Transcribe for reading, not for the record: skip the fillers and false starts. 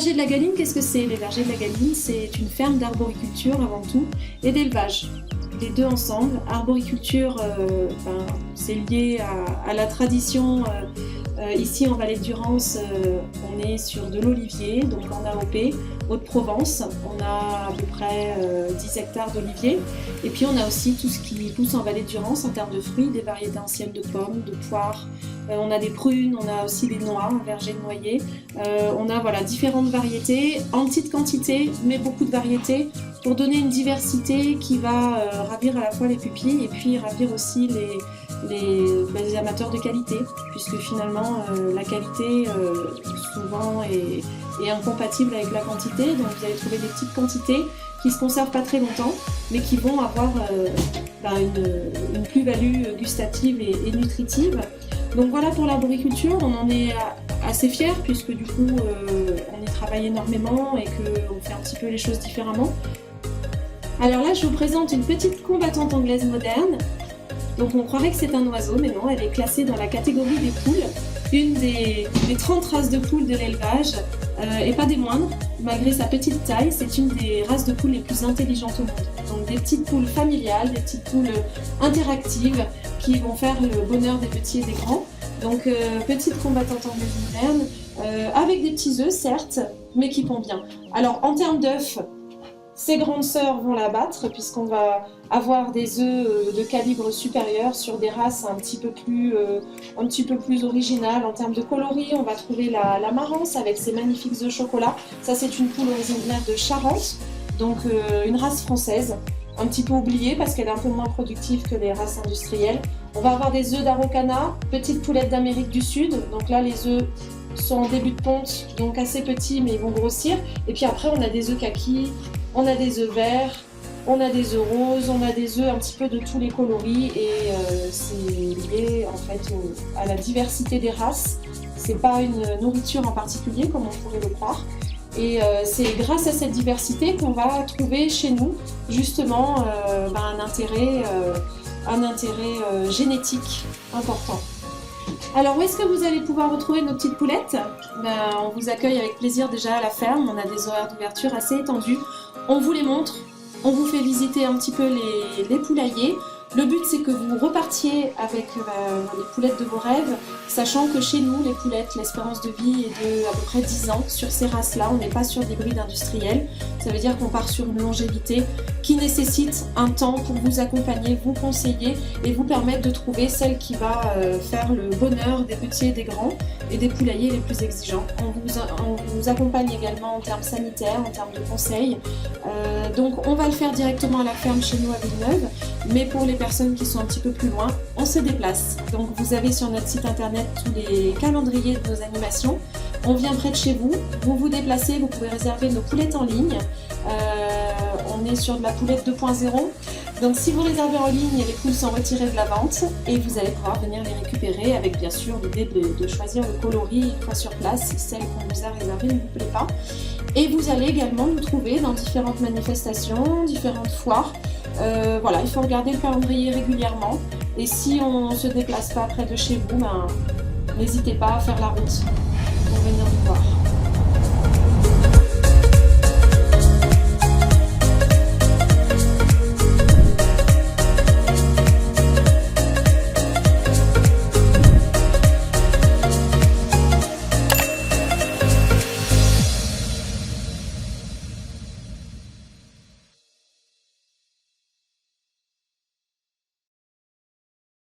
vergers de la Galine, qu'est-ce que c'est? Les vergers de la Galine, c'est une ferme d'arboriculture avant tout et d'élevage. Les deux ensemble. Arboriculture, c'est lié à la tradition. Ici en Vallée de Durance, on est sur de l'olivier, donc en AOP, Haute-Provence. On a à peu près 10 hectares d'oliviers. Et puis on a aussi tout ce qui pousse en Vallée de Durance en termes de fruits, des variétés anciennes de pommes, de poires. On a des prunes, on a aussi des noix, un verger de noyer. On a voilà, différentes variétés, en petite quantité, mais beaucoup de variétés, pour donner une diversité qui va ravir à la fois les pupilles et puis ravir aussi les amateurs de qualité, puisque finalement la qualité souvent est incompatible avec la quantité, donc vous allez trouver des petites quantités qui ne se conservent pas très longtemps, mais qui vont avoir une plus-value gustative et nutritive. Donc voilà pour l'arboriculture, on en est assez fiers puisque du coup on y travaille énormément et qu'on fait un petit peu les choses différemment. Alors là je vous présente une petite combattante anglaise moderne. Donc on croirait que c'est un oiseau, mais non, elle est classée dans la catégorie des poules, une des 30 races de poules de l'élevage, et pas des moindres. Malgré sa petite taille, c'est une des races de poules les plus intelligentes au monde. Donc des petites poules familiales, des petites poules interactives qui vont faire le bonheur des petits et des grands. Donc petite combattante anglaise moderne, avec des petits œufs certes, mais qui pondent bien. Alors en termes d'œufs, ses grandes sœurs vont la battre puisqu'on va avoir des œufs de calibre supérieur sur des races un petit peu plus originales. En termes de coloris, on va trouver la Marance avec ses magnifiques œufs chocolat. Ça c'est une poule originaire de Charente, donc une race française, un petit peu oubliée parce qu'elle est un peu moins productive que les races industrielles. On va avoir des œufs d'Araucana, petites poulettes d'Amérique du Sud, donc là les œufs sont en début de ponte, donc assez petits mais ils vont grossir. Et puis après on a des œufs kaki, on a des œufs verts, on a des œufs roses, on a des œufs un petit peu de tous les coloris et c'est lié en fait à la diversité des races. C'est pas une nourriture en particulier comme on pourrait le croire. Et c'est grâce à cette diversité qu'on va trouver chez nous justement un intérêt génétique important. Alors où est-ce que vous allez pouvoir retrouver nos petites poulettes? On vous accueille avec plaisir déjà à la ferme, on a des horaires d'ouverture assez étendus. On vous les montre, on vous fait visiter un petit peu les poulaillers. Le but c'est que vous repartiez avec les poulettes de vos rêves, sachant que chez nous les poulettes, l'espérance de vie est de à peu près 10 ans sur ces races-là, on n'est pas sur des brides industrielles. Ça veut dire qu'on part sur une longévité qui nécessite un temps pour vous accompagner, vous conseiller et vous permettre de trouver celle qui va faire le bonheur des petits et des grands et des poulaillers les plus exigeants. On vous accompagne également en termes sanitaires, en termes de conseils. Donc on va le faire directement à la ferme chez nous à Villeneuve, mais pour les personnes qui sont un petit peu plus loin, on se déplace. Donc vous avez sur notre site internet tous les calendriers de nos animations. On vient près de chez vous, vous vous déplacez, vous pouvez réserver nos poulettes en ligne. On est sur de la poulette 2.0. Donc si vous réservez en ligne, les poules sont retirées de la vente et vous allez pouvoir venir les récupérer avec bien sûr l'idée de choisir le coloris une fois sur place si celle qu'on vous a réservée ne vous plaît pas. Et vous allez également nous trouver dans différentes manifestations, différentes foires. Voilà, il faut regarder le calendrier régulièrement et si on ne se déplace pas près de chez vous, n'hésitez pas à faire la route pour venir nous voir.